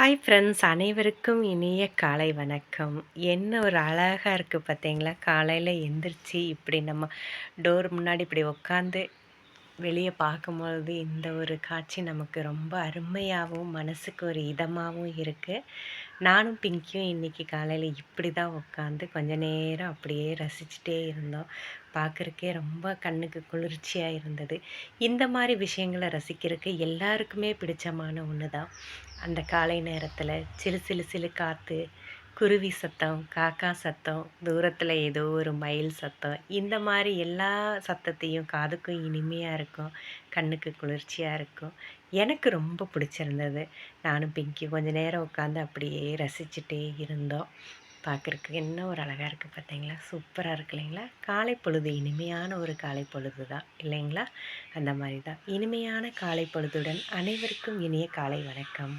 Hi friends, அனைவருக்கும் இனிய காலை வணக்கம். என்ன ஒரு அழகா இருக்குது பார்த்தீங்களா? காலையில் எந்திரிச்சு இப்படி நம்ம டோர் முன்னாடி இப்படி உட்காந்து வெளியே பார்க்கும்பொழுது இந்த ஒரு காட்சி நமக்கு ரொம்ப அருமையாகவும் மனசுக்கு ஒரு இதமாகவும் இருக்குது. நானும் பிங்கியும் இன்றைக்கி காலையில் இப்படி தான் உட்காந்து கொஞ்ச நேரம் அப்படியே ரசிச்சுட்டே இருந்தோம். பார்க்குறக்கே ரொம்ப கண்ணுக்கு குளிர்ச்சியாக இருந்தது. இந்த மாதிரி விஷயங்களை ரசிக்கிறதுக்கு எல்லாருக்குமே பிடிச்சமான ஒன்று தான். அந்த காலை நேரத்தில் சிலு சிலு சிலு காற்று, குருவி சத்தம், காக்கா சத்தம், தூரத்தில் ஏதோ ஒரு மயில் சத்தம், இந்த மாதிரி எல்லா சத்தத்தையும் காதுக்கும் இனிமையாக இருக்கும், கண்ணுக்கு குளிர்ச்சியாக இருக்கும். எனக்கு ரொம்ப பிடிச்சிருந்தது. நானும் பிங்கி கொஞ்ச நேரம் உட்காந்து அப்படியே ரசிச்சுட்டே இருந்தோம். பார்க்குறக்கு என்ன ஒரு அழகாக இருக்குது பார்த்தீங்களா? சூப்பராக இருக்கு இல்லைங்களா? காலை பொழுது இனிமையான ஒரு காலை பொழுது தான் இல்லைங்களா? அந்த மாதிரி தான் இனிமையான காலை பொழுதுடன் அனைவருக்கும் இனிய காலை வணக்கம்.